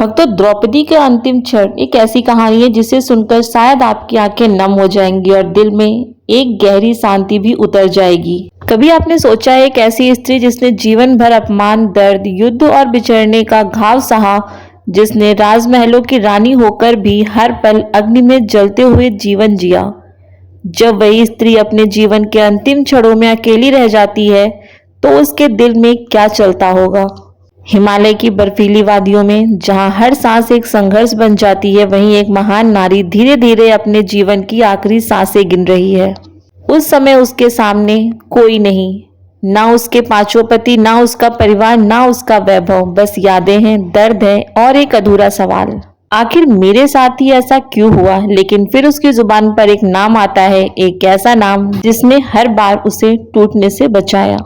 भक्तों, द्रौपदी के अंतिम क्षण एक ऐसी कहानी है जिसे सुनकर शायद आपकी आंखें नम हो जाएंगी और दिल में एक गहरी शांति भी उतर जाएगी। कभी आपने सोचा है, एक ऐसी स्त्री जिसने जीवन भर अपमान, दर्द, युद्ध और बिछड़ने का घाव सहा, जिसने राजमहलों की रानी होकर भी हर पल अग्नि में जलते हुए जीवन जिया। जब वही स्त्री अपने जीवन के अंतिम क्षणों में अकेली रह जाती है तो उसके दिल में क्या चलता होगा। हिमालय की बर्फीली वादियों में जहां हर सांस एक संघर्ष बन जाती है, वहीं एक महान नारी धीरे धीरे अपने जीवन की आखिरी सांसें गिन रही है। उस समय उसके सामने कोई नहीं, ना उसके पांचों पति, ना उसका परिवार, ना उसका वैभव, बस यादें हैं, दर्द है और एक अधूरा सवाल, आखिर मेरे साथ ही ऐसा क्यों हुआ। लेकिन फिर उसकी जुबान पर एक नाम आता है, एक ऐसा नाम जिसने हर बार उसे टूटने से बचाया।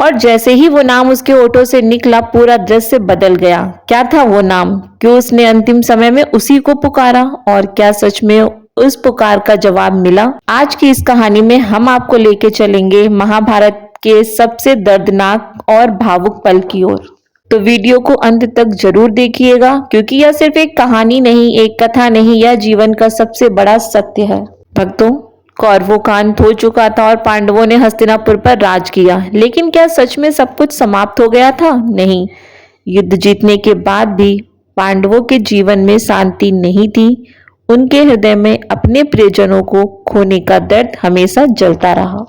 और जैसे ही वो नाम उसके होठों से निकला, पूरा दृश्य बदल गया। क्या था वो नाम? क्यों उसने अंतिम समय में उसी को पुकारा? और क्या सच में उस पुकार का जवाब मिला? आज की इस कहानी में हम आपको लेके चलेंगे महाभारत के सबसे दर्दनाक और भावुक पल की ओर। तो वीडियो को अंत तक जरूर देखिएगा, क्योंकि यह सिर्फ एक कहानी नहीं, एक कथा नहीं, यह जीवन का सबसे बड़ा सत्य है। भक्तों, कौरवों का अंत हो चुका था और पांडवों ने हस्तिनापुर पर राज किया। लेकिन क्या सच में सब कुछ समाप्त हो गया था? नहीं। युद्ध जीतने के बाद भी पांडवों के जीवन में शांति नहीं थी। उनके हृदय में अपने प्रियजनों को खोने का दर्द हमेशा जलता रहा।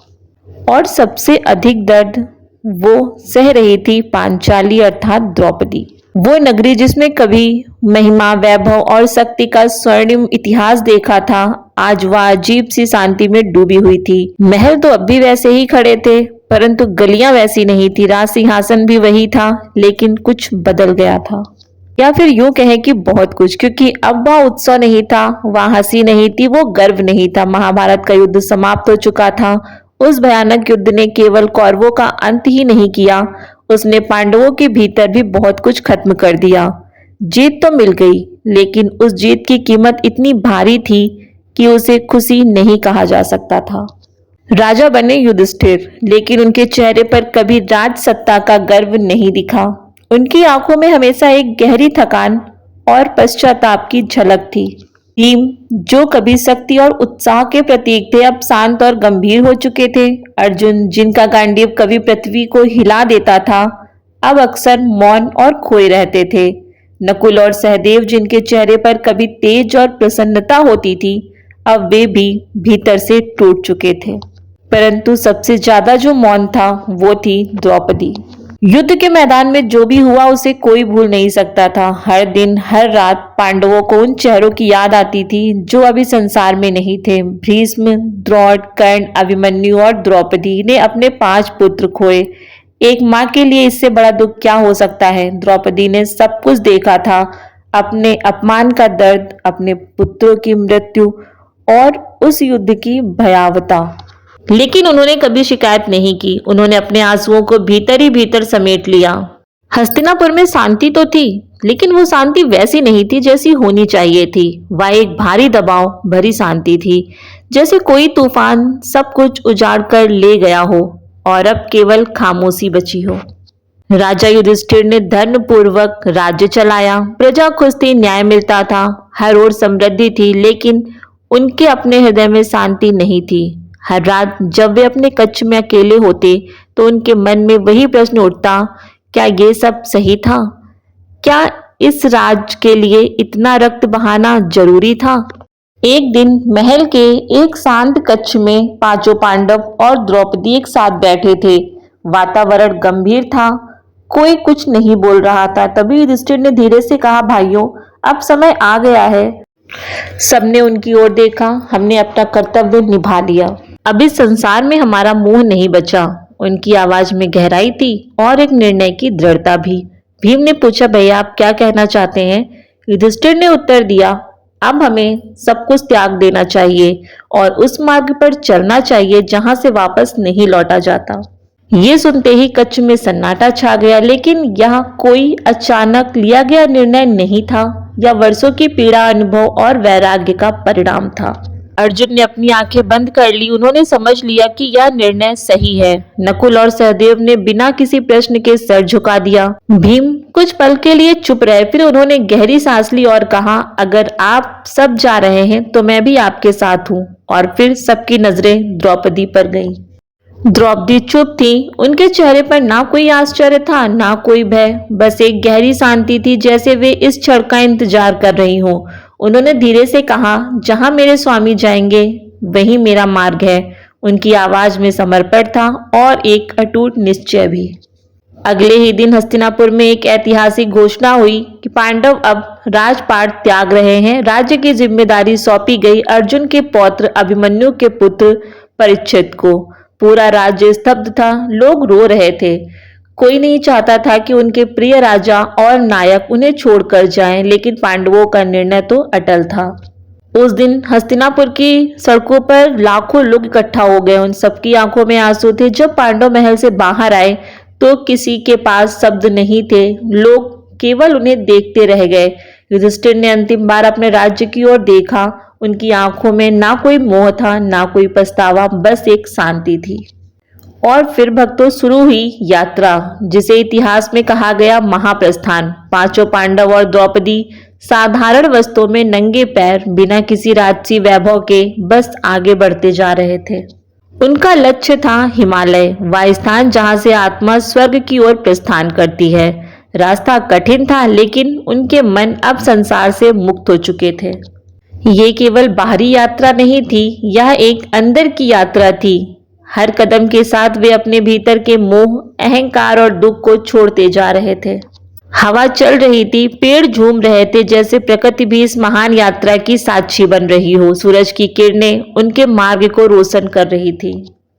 और सबसे अधिक दर्द वो सह रही थी पांचाली अर्थात द्रौपदी। वो नगरी जिसमें कभी महिमा, वैभव और शक्ति का स्वर्णिम इतिहास देखा था, आज वह अजीब सी शांति में डूबी हुई थी। महल तो अब भी वैसे ही खड़े थे, परंतु गलियां वैसी नहीं थी। राज सिंहासन भी वही था, लेकिन कुछ बदल गया था। या फिर यूं कहें कि बहुत कुछ, क्योंकि अब वह उत्सव नहीं था, वह हंसी नहीं थी, वो गर्व नहीं था। महाभारत का युद्ध समाप्त हो चुका था। उस भयानक युद्ध ने केवल कौरवों का अंत ही नहीं किया, उसने पांडवों के भीतर भी बहुत कुछ खत्म कर दिया। जीत तो मिल गई, लेकिन उस जीत की कीमत इतनी भारी थी कि उसे खुशी नहीं कहा जा सकता था। राजा बने युधिष्ठिर, लेकिन उनके चेहरे पर कभी राज सत्ता का गर्व नहीं दिखा। उनकी आंखों में हमेशा एक गहरी थकान और पश्चाताप की झलक थी। भीम, जो कभी शक्ति और उत्साह के प्रतीक थे, अब शांत और गंभीर हो चुके थे। अर्जुन, जिनका गांडीव कभी पृथ्वी को हिला देता था, अब अक्सर मौन और खोए रहते थे। नकुल और सहदेव, जिनके चेहरे पर कभी तेज और प्रसन्नता होती थी, अब वे भी भीतर से टूट चुके थे। परंतु सबसे ज्यादा जो मौन था, वो थी द्रौपदी। युद्ध के मैदान में जो भी हुआ उसे कोई भूल नहीं सकता था। हर दिन, हर रात पांडवों को उन चेहरों की याद आती थी जो अभी संसार में नहीं थे। भीष्म, द्रोण, कर्ण, अभिमन्यु और द्रौपदी ने अपने 5 पुत्र खोए। एक माँ के लिए इससे बड़ा दुख क्या हो सकता है। द्रौपदी ने सब कुछ देखा था, अपने अपमान का दर्द, अपने पुत्रों की मृत्यु और उस युद्ध की भयावहता। लेकिन उन्होंने कभी शिकायत नहीं की। उन्होंने अपने आंसुओं को भीतर ही भीतर समेट लिया। हस्तिनापुर में शांति तो थी, लेकिन वो शांति वैसी नहीं थी जैसी होनी चाहिए थी। वह एक भारी दबाव भरी शांति थी, जैसे कोई तूफान सब कुछ उजाड़ कर ले गया हो और अब केवल खामोशी बची हो। राजा युधिष्ठिर ने धर्म पूर्वक राज्य चलाया। प्रजा खुश थी, न्याय मिलता था, हर ओर समृद्धि थी, लेकिन उनके अपने हृदय में शांति नहीं थी। हर रात जब वे अपने कक्ष में अकेले होते तो उनके मन में वही प्रश्न उठता, क्या ये सब सही था? क्या इस राज के लिए इतना रक्त बहाना जरूरी था? एक दिन महल के एक शांत कक्ष में 5 पांडव और द्रौपदी एक साथ बैठे थे। वातावरण गंभीर था, कोई कुछ नहीं बोल रहा था। तभी युधिष्ठिर ने धीरे से कहा, भाइयों, अब समय आ गया है। सबने उनकी ओर देखा। हमने अपना कर्तव्य निभा लिया, अब इस संसार में हमारा मुंह नहीं बचा। उनकी आवाज में गहराई थी और एक निर्णय की दृढ़ता भी। भीम ने पूछा, भैया आप क्या कहना चाहते हैं? युधिष्ठिर ने उत्तर दिया, अब हमें सब कुछ त्याग देना चाहिए और उस मार्ग पर चलना चाहिए जहां से वापस नहीं लौटा जाता। ये सुनते ही कच्छ में सन्नाटा छा गया, लेकिन यह कोई अचानक लिया गया निर्णय नहीं था। यह वर्षों की पीड़ा, अनुभव और वैराग्य का परिणाम था। अर्जुन ने अपनी आंखें बंद कर ली। उन्होंने समझ लिया कि यह निर्णय सही है। नकुल और सहदेव ने बिना किसी प्रश्न के सर झुका दिया। भीम कुछ पल के लिए चुप रहे, फिर उन्होंने गहरी सांस ली और कहा, अगर आप सब जा रहे हैं तो मैं भी आपके साथ हूँ। और फिर सबकी नजरें द्रौपदी पर गईं। द्रौपदी चुप थी। उनके चेहरे पर ना कोई आश्चर्य था, ना कोई भय, बस एक गहरी शांति थी, जैसे वे इस क्षण का इंतजार कर रही हों। उन्होंने धीरे से कहा, जहां मेरे स्वामी जाएंगे वहीं मेरा मार्ग है। उनकी आवाज में समर्पण था और एक अटूट निश्चय भी। अगले ही दिन हस्तिनापुर में एक ऐतिहासिक घोषणा हुई कि पांडव अब राजपाट त्याग रहे हैं। राज्य की जिम्मेदारी सौंपी गई अर्जुन के पौत्र अभिमन्यु के पुत्र परीक्षित को। पूरा राज्य स्तब्ध था, लोग रो रहे थे। कोई नहीं चाहता था कि उनके प्रिय राजा और नायक उन्हें छोड़कर जाएं, लेकिन पांडवों का निर्णय तो अटल था। उस दिन हस्तिनापुर की सड़कों पर लाखों लोग इकट्ठा हो गए। उन सबकी आंखों में आंसू थे। जब पांडव महल से बाहर आए तो किसी के पास शब्द नहीं थे। लोग केवल उन्हें देखते रह गए। युधिष्ठिर ने अंतिम बार अपने राज्य की ओर देखा। उनकी आंखों में ना कोई मोह था, ना कोई पछतावा, बस एक शांति थी। और फिर भक्तों शुरू हुई यात्रा, जिसे इतिहास में कहा गया महाप्रस्थान। पांचों पांडव और द्रौपदी साधारण वस्त्रों में नंगे पैर, बिना किसी राजसी वैभव के, बस आगे बढ़ते जा रहे थे। उनका लक्ष्य था हिमालय, वह स्थान जहां से आत्मा स्वर्ग की ओर प्रस्थान करती है। रास्ता कठिन था, लेकिन उनके मन अब संसार से मुक्त हो चुके थे। ये केवल बाहरी यात्रा नहीं थी, यह एक अंदर की यात्रा थी। हर कदम के साथ वे अपने भीतर के मोह, अहंकार और दुख को छोड़ते जा रहे थे। हवा चल रही थी, पेड़ झूम रहे थे, जैसे प्रकृति भी इस महान यात्रा की साक्षी बन रही हो। सूरज की किरणें उनके मार्ग को रोशन कर रही थी।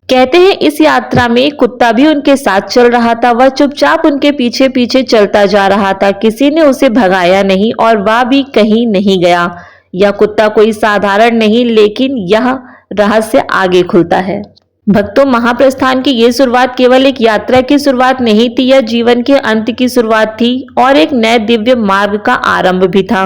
कहते हैं इस यात्रा में एक कुत्ता भी उनके साथ चल रहा था। वह चुपचाप उनके पीछे पीछे चलता जा रहा था। किसी ने उसे भगाया नहीं और वह भी कहीं नहीं गया। यह कुत्ता कोई साधारण नहीं, लेकिन यह रहस्य आगे खुलता है। भक्तों, महाप्रस्थान की ये शुरुआत केवल एक यात्रा की शुरुआत नहीं थी, यह जीवन के अंत की शुरुआत थी और एक नए दिव्य मार्ग का आरंभ भी था।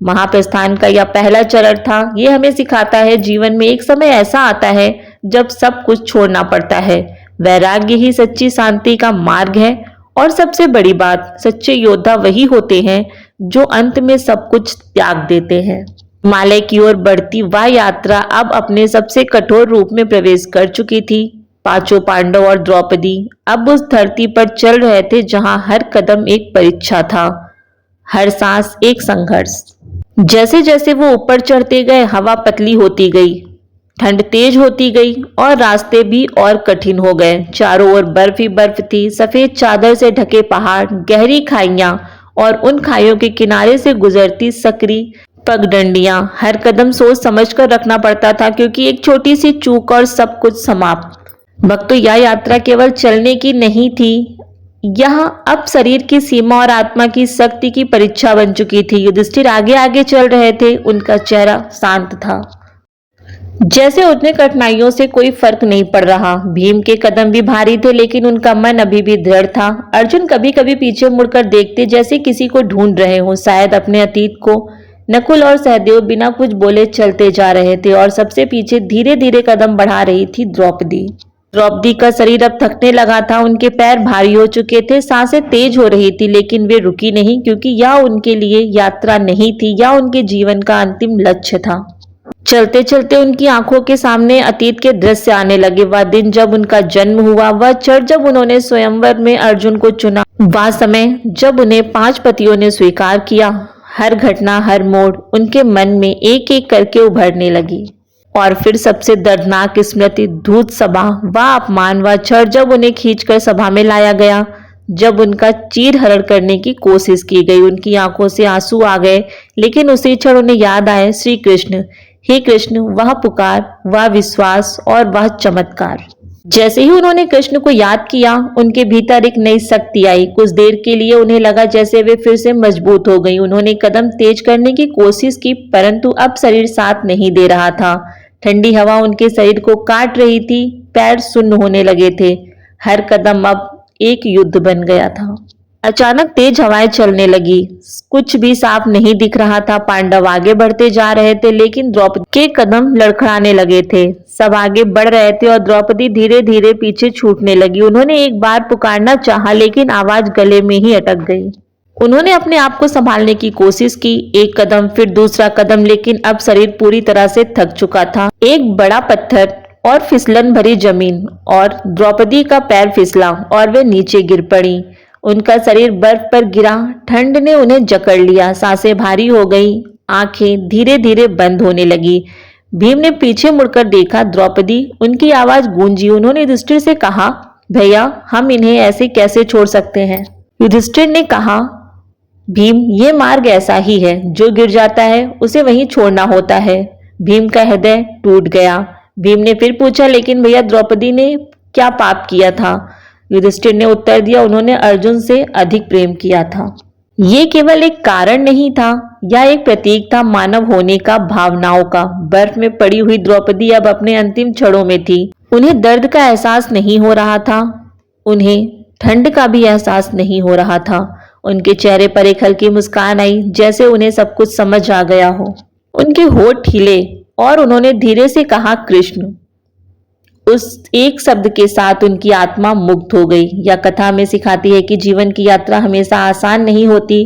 महाप्रस्थान का यह पहला चरण था। ये हमें सिखाता है जीवन में एक समय ऐसा आता है जब सब कुछ छोड़ना पड़ता है। वैराग्य ही सच्ची शांति का मार्ग है। और सबसे बड़ी बात, सच्चे योद्धा वही होते हैं जो अंत में सब कुछ त्याग देते हैं। हिमालय की ओर बढ़ती वह यात्रा अब अपने सबसे कठोर रूप में प्रवेश कर चुकी थी। पांचों पांडव और द्रौपदी अब उस धरती पर चल रहे थे जहां हर कदम एक परीक्षा था, हर सांस एक संघर्ष। जैसे जैसे वो ऊपर चढ़ते गए, हवा पतली होती गई, ठंड तेज होती गई और रास्ते भी और कठिन हो गए। चारों ओर बर्फ ही बर्फ थी, सफेद चादर से ढके पहाड़, गहरी खाइयां और उन खाइयों के किनारे से गुजरती सकरी पगडंडियां। हर कदम सोच समझ कर रखना पड़ता था, क्योंकि एक छोटी सी चूक और सब कुछ समाप्त। भक्तों, यह यात्रा केवल चलने की नहीं थी, यह अब शरीर की सीमा और आत्मा की शक्ति की परीक्षा बन चुकी थी। युधिष्ठिर आगे आगे चल रहे थे, उनका चेहरा शांत था, जैसे उन्हें कठिनाइयों से कोई फर्क नहीं पड़ रहा। भीम के कदम भी भारी थे, लेकिन उनका मन अभी भी दृढ़ था। अर्जुन कभी कभी पीछे मुड़कर देखते, जैसे किसी को ढूंढ रहे हों, शायद अपने अतीत को। नकुल और सहदेव बिना कुछ बोले चलते जा रहे थे और सबसे पीछे धीरे धीरे कदम बढ़ा रही थी द्रौपदी। द्रौपदी का शरीर अब थकने लगा था, उनके पैर भारी हो चुके थे, सांसें तेज हो रही थी, लेकिन वे रुकी नहीं, क्योंकि यह उनके लिए यात्रा नहीं थी, यह उनके जीवन का अंतिम लक्ष्य था। चलते चलते उनकी आंखों के सामने अतीत के दृश्य आने लगे। वह दिन जब उनका जन्म हुआ, वह क्षण जब उन्होंने स्वयंवर में अर्जुन को चुना, वह समय जब उन्हें 5 पतियों ने स्वीकार किया। हर घटना, हर मोड़ उनके मन में एक एक करके उभरने लगी। और फिर सबसे दर्दनाक स्मृति, दूत सभा, वह अपमान, वह क्षण जब उन्हें खींचकर सभा में लाया गया, जब उनका चीरहरण करने की कोशिश की गई। उनकी आंखों से आंसू आ गए, लेकिन उसी क्षण उन्हें याद आए श्री कृष्ण। हे कृष्ण, वह पुकार, वह विश्वास और वह चमत्कार। जैसे ही उन्होंने कृष्ण को याद किया, उनके भीतर एक नई शक्ति आई। कुछ देर के लिए उन्हें लगा जैसे वे फिर से मजबूत हो गई। उन्होंने कदम तेज करने की कोशिश की, परंतु अब शरीर साथ नहीं दे रहा था। ठंडी हवा उनके शरीर को काट रही थी, पैर सुन्न होने लगे थे। हर कदम अब एक युद्ध बन गया था। अचानक तेज हवाएं चलने लगी। कुछ भी साफ नहीं दिख रहा था। पांडव आगे बढ़ते जा रहे थे लेकिन द्रौपदी के कदम लड़खड़ाने लगे थे। सब आगे बढ़ रहे थे और द्रौपदी धीरे धीरे पीछे छूटने लगी। उन्होंने एक बार पुकारना चाहा लेकिन आवाज गले में ही अटक गई। उन्होंने अपने आप को संभालने की कोशिश की, एक कदम फिर दूसरा कदम, लेकिन अब शरीर पूरी तरह से थक चुका था। एक बड़ा पत्थर और फिसलन भरी जमीन और द्रौपदी का पैर फिसला और वे नीचे गिर पड़ी। उनका शरीर बर्फ पर गिरा। ठंड ने उन्हें जकड़ लिया। सांसें भारी हो गई। आंखें धीरे धीरे बंद होने लगी। भीम ने पीछे मुड़कर देखा। द्रौपदी, उनकी आवाज गूंजी। उन्होंने युधिष्ठिर से कहा, भैया, हम इन्हें ऐसे कैसे छोड़ सकते हैं? युधिष्ठिर ने कहा, भीम, ये मार्ग ऐसा ही है, जो गिर जाता है उसे वहीं छोड़ना होता है। भीम का हृदय टूट गया। भीम ने फिर पूछा, लेकिन भैया, द्रौपदी ने क्या पाप किया था? युधिष्ठिर ने उत्तर दिया, उन्होंने अर्जुन से अधिक प्रेम किया था। ये केवल एक कारण नहीं था, यह एक प्रतीक था मानव होने का, भावनाओं का। बर्फ में पड़ी हुई द्रौपदी अब अपने अंतिम क्षणों में थी। उन्हें दर्द का एहसास नहीं हो रहा था। उन्हें ठंड का भी एहसास नहीं हो रहा था। उनके चेहरे पर एक हल्की मुस्कान आई, जैसे उन्हें सब कुछ समझ आ गया हो। उनके होठ हिले और उन्होंने धीरे से कहा, कृष्ण। उस एक शब्द के साथ उनकी आत्मा मुक्त हो गई। यह कथा हमें सिखाती है कि जीवन की यात्रा हमेशा आसान नहीं होती।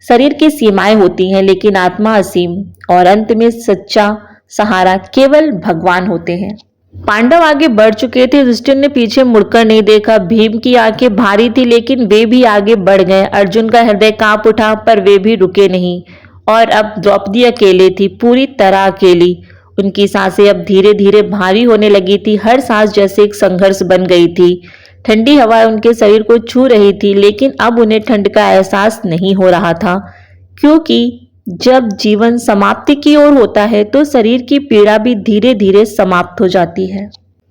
शरीर की सीमाएं होती हैं, लेकिन आत्मा असीम, और अंत में सच्चा सहारा केवल भगवान होते हैं। पांडव आगे बढ़ चुके थे। युधिष्ठिर ने पीछे मुड़कर नहीं देखा। भीम की आंखें भारी थी, लेकिन वे भी आगे बढ़ गए। अर्जुन का हृदय कांप उठा, पर वे भी रुके नहीं। और अब द्रौपदी अकेले थी, पूरी तरह अकेली। उनकी सांसें अब धीरे धीरे भारी होने लगी थी। हर सांस जैसे एक संघर्ष बन गई थी। ठंडी हवा उनके शरीर को छू रही थी, लेकिन अब उन्हें ठंड का एहसास नहीं हो रहा था, क्योंकि जब जीवन समाप्ति की ओर होता है तो शरीर की पीड़ा भी धीरे धीरे समाप्त हो जाती है।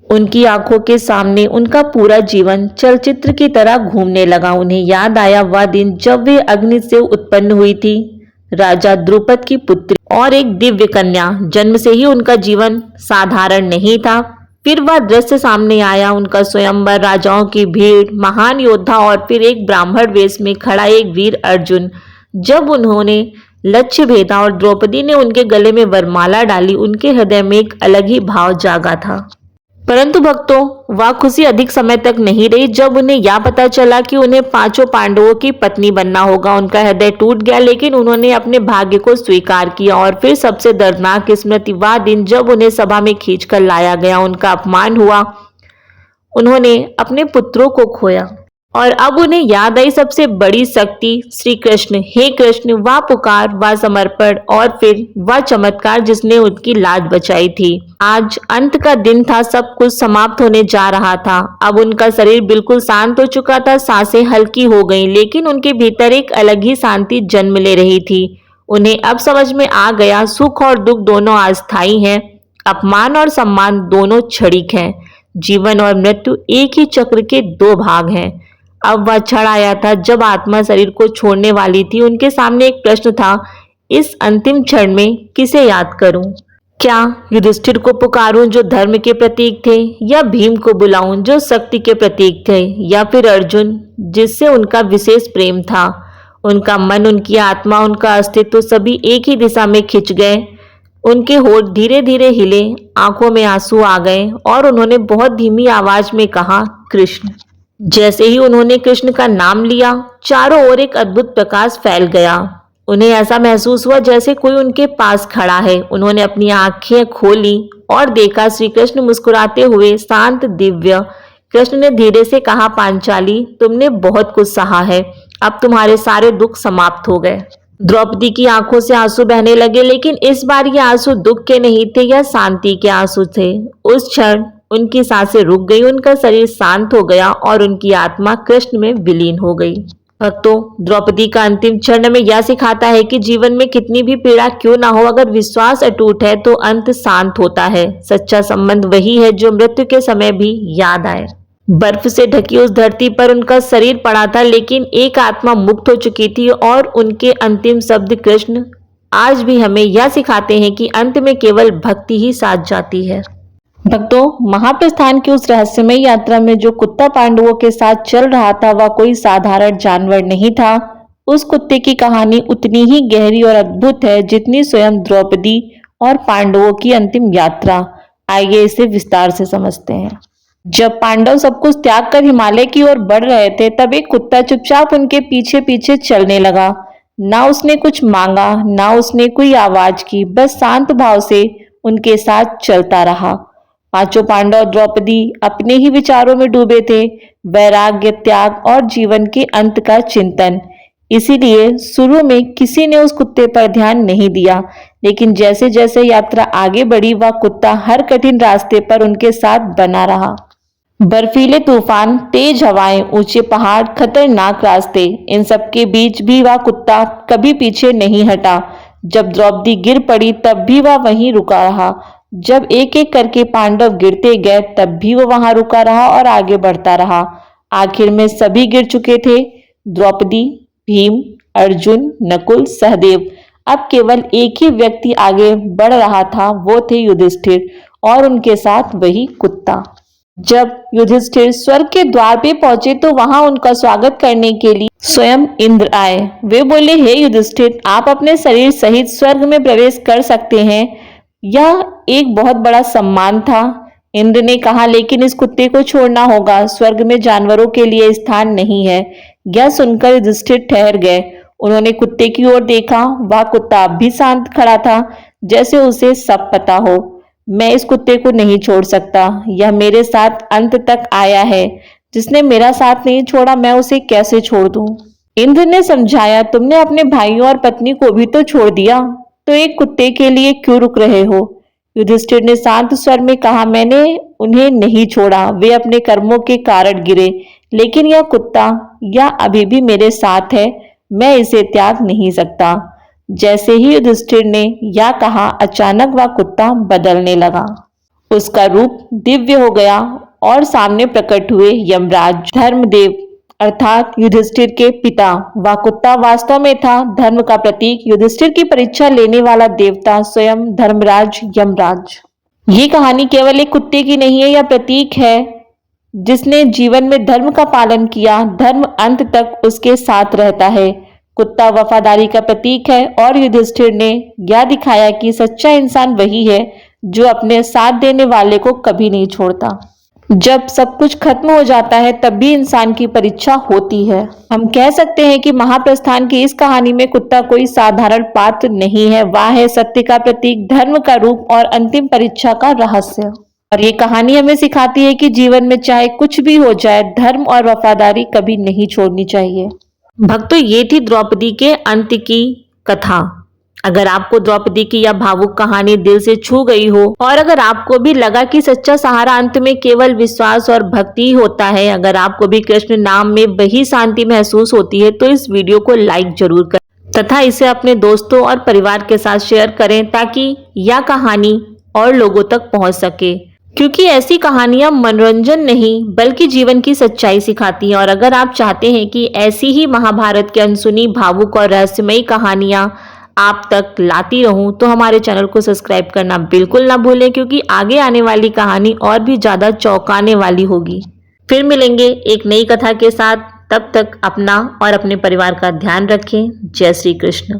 उनकी आंखों के सामने उनका पूरा जीवन चलचित्र की तरह घूमने लगा। उन्हें याद आया वह दिन जब वे अग्नि से उत्पन्न हुई थी, राजा द्रुपद की पुत्री और एक दिव्य कन्या। जन्म से ही उनका जीवन साधारण नहीं था। फिर वह दृश्य सामने आया, उनका स्वयंवर, राजाओं की भीड़, महान योद्धा और फिर एक ब्राह्मण वेश में खड़ा एक वीर अर्जुन। जब उन्होंने लक्ष्य भेदा और द्रौपदी ने उनके गले में वरमाला डाली, उनके हृदय में एक अलग ही भाव जागा था। परंतु भक्तों, वह खुशी अधिक समय तक नहीं रही। जब उन्हें यह पता चला कि उन्हें पांचों पांडवों की पत्नी बनना होगा, उनका हृदय टूट गया, लेकिन उन्होंने अपने भाग्य को स्वीकार किया। और फिर सबसे दर्दनाक स्मृति, वह दिन जब उन्हें सभा में खींचकर लाया गया, उनका अपमान हुआ, उन्होंने अपने पुत्रों को खोया और अब उन्हें याद आई सबसे बड़ी शक्ति, श्री कृष्ण। हे कृष्ण, वह पुकार, वह समर्पण और फिर वह चमत्कार जिसने उनकी लाज बचाई थी। आज अंत का दिन था, सब कुछ समाप्त होने जा रहा था। अब उनका शरीर बिल्कुल शांत हो चुका था, सांसें हल्की हो गईं, लेकिन उनके भीतर एक अलग ही शांति जन्म ले रही थी। उन्हें अब समझ में आ गया, सुख और दुख दोनों अस्थायी हैं, अपमान और सम्मान दोनों क्षणिक हैं, जीवन और मृत्यु एक ही चक्र के दो भाग हैं। अब वह क्षण आया था जब आत्मा शरीर को छोड़ने वाली थी। उनके सामने एक प्रश्न था, इस अंतिम क्षण में किसे याद करूं? क्या युधिष्ठिर को पुकारूं जो धर्म के प्रतीक थे, या भीम को बुलाऊं जो शक्ति के प्रतीक थे, या फिर अर्जुन जिससे उनका विशेष प्रेम था? उनका मन, उनकी आत्मा, उनका अस्तित्व सभी एक ही दिशा में खिंच गए। उनके होठ धीरे धीरे हिले, आंखों में आंसू आ गए और उन्होंने बहुत धीमी आवाज में कहा, कृष्ण। जैसे ही उन्होंने कृष्ण का नाम लिया, चारों ओर एक अद्भुत प्रकाश फैल गया। उन्हें ऐसा महसूस हुआ जैसे कोई उनके पास खड़ा है। उन्होंने अपनी आंखें खोली और देखा श्री कृष्ण मुस्कुराते हुए, शांत, दिव्य। कृष्ण ने धीरे से कहा, पांचाली, तुमने बहुत कुछ सहा है, अब तुम्हारे सारे दुख समाप्त हो गए। द्रौपदी की आंखों से आंसू बहने लगे, लेकिन इस बार ये आंसू दुख के नहीं थे, यह शांति के आंसू थे। उस क्षण उनकी सांसें रुक गई, उनका शरीर शांत हो गया और उनकी आत्मा कृष्ण में विलीन हो गई। भक्तों, द्रौपदी का अंतिम क्षण हमें यह सिखाता है कि जीवन में कितनी भी पीड़ा क्यों ना हो, अगर विश्वास अटूट है तो अंत शांत होता है। सच्चा संबंध वही है जो मृत्यु के समय भी याद आए। बर्फ से ढकी उस धरती पर उनका शरीर पड़ा था, लेकिन एक आत्मा मुक्त हो चुकी थी और उनके अंतिम शब्द कृष्ण आज भी हमें यह सिखाते हैं कि अंत में केवल भक्ति ही साथ जाती है। भक्तों, महाप्रस्थान की उस रहस्यमयी यात्रा में जो कुत्ता पांडवों के साथ चल रहा था वह कोई साधारण जानवर नहीं था। उस कुत्ते की कहानी उतनी ही गहरी और अद्भुत है जितनी स्वयं द्रौपदी और पांडवों की अंतिम यात्रा। आइए इसे विस्तार से समझते हैं। जब पांडव सब कुछ त्याग कर हिमालय की ओर बढ़ रहे थे तब एक कुत्ता चुपचाप उनके पीछे पीछे चलने लगा। ना उसने कुछ मांगा, ना उसने कोई आवाज की, बस शांत भाव से उनके साथ चलता रहा। पांचों पांडव और द्रौपदी अपने ही विचारों में डूबे थे, वैराग्य, त्याग और जीवन के अंत का चिंतन। इसीलिए शुरू में किसी ने उस कुत्ते पर ध्यान नहीं दिया, लेकिन जैसे जैसे यात्रा आगे बढ़ी वह कुत्ता हर कठिन रास्ते पर उनके साथ बना रहा। बर्फीले तूफान, तेज हवाएं, ऊंचे पहाड़, खतरनाक रास्ते, इन सब के बीच भी वह कुत्ता कभी पीछे नहीं हटा। जब द्रौपदी गिर पड़ी तब भी वह वहीं रुका रहा। जब एक एक करके पांडव गिरते गए तब भी वो वहां रुका रहा और आगे बढ़ता रहा। आखिर में सभी गिर चुके थे, द्रौपदी, भीम, अर्जुन, नकुल, सहदेव। अब केवल एक ही व्यक्ति आगे बढ़ रहा था, वो थे युधिष्ठिर और उनके साथ वही कुत्ता। जब युधिष्ठिर स्वर्ग के द्वार पे पहुंचे तो वहां उनका स्वागत करने के लिए स्वयं इंद्र आए। वे बोले, हे युधिष्ठिर, आप अपने शरीर सहित स्वर्ग में प्रवेश कर सकते हैं। यह एक बहुत बड़ा सम्मान था। इंद्र ने कहा, लेकिन इस कुत्ते को छोड़ना होगा, स्वर्ग में जानवरों के लिए स्थान नहीं है। यह सुनकर युधिष्ठिर ठहर गए। उन्होंने कुत्ते की ओर देखा। वह कुत्ता अब भी शांत खड़ा था, जैसे उसे सब पता हो। मैं इस कुत्ते को नहीं छोड़ सकता। यह मेरे साथ अंत तक आया है। जिसने मेरा साथ नहीं छोड़ा, मैं उसे कैसे छोड़ दूं? इंद्र ने समझाया, तुमने अपने भाइयों और पत्नी को भी तो छोड़ दिया, तो एक कुत्ते के लिए क्यों रुक रहे हो? युधिष्ठिर ने शांत स्वर में कहा, मैंने उन्हें नहीं छोड़ा, वे अपने कर्मों के कारण गिरे, लेकिन यह कुत्ता, यह अभी भी मेरे साथ है, मैं इसे त्याग नहीं सकता। जैसे ही युधिष्ठिर ने यह कहा, अचानक वह कुत्ता बदलने लगा। उसका रूप दिव्य हो गया और सामने प्रकट हुए यमराज, धर्मदेव अर्थात युधिष्ठिर के पिता। वह कुत्ता वास्तव में था धर्म का प्रतीक, युधिष्ठिर की परीक्षा लेने वाला देवता, स्वयं धर्मराज यमराज। ये कहानी केवल एक कुत्ते की नहीं है, यह प्रतीक है जिसने जीवन में धर्म का पालन किया, धर्म अंत तक उसके साथ रहता है। कुत्ता वफादारी का प्रतीक है और युधिष्ठिर ने यह दिखाया कि सच्चा इंसान वही है जो अपने साथ देने वाले को कभी नहीं छोड़ता। जब सब कुछ खत्म हो जाता है तब भी इंसान की परीक्षा होती है। हम कह सकते हैं कि महाप्रस्थान की इस कहानी में कुत्ता कोई साधारण पात्र नहीं है, वह है सत्य का प्रतीक, धर्म का रूप और अंतिम परीक्षा का रहस्य। और ये कहानी हमें सिखाती है कि जीवन में चाहे कुछ भी हो जाए, धर्म और वफादारी कभी नहीं छोड़नी चाहिए। भक्तों, ये थी द्रौपदी के अंत की कथा। अगर आपको द्रौपदी की यह भावुक कहानी दिल से छू गई हो और अगर आपको भी लगा कि सच्चा सहारा अंत में केवल विश्वास और भक्ति ही होता है, अगर आपको भी कृष्ण नाम में वही शांति महसूस होती है, तो इस वीडियो को लाइक जरूर करें तथा इसे अपने दोस्तों और परिवार के साथ शेयर करें ताकि यह कहानी और लोगों तक पहुंच सके। क्योंकि ऐसी कहानियां मनोरंजन नहीं बल्कि जीवन की सच्चाई सिखाती हैं। और अगर आप चाहते हैं कि ऐसी ही महाभारत की अनसुनी, भावुक और रहस्यमयी कहानियां आप तक लाती रहूं, तो हमारे चैनल को सब्सक्राइब करना बिल्कुल ना भूलें, क्योंकि आगे आने वाली कहानी और भी ज्यादा चौंकाने वाली होगी। फिर मिलेंगे एक नई कथा के साथ। तब तक अपना और अपने परिवार का ध्यान रखें। जय श्री कृष्ण।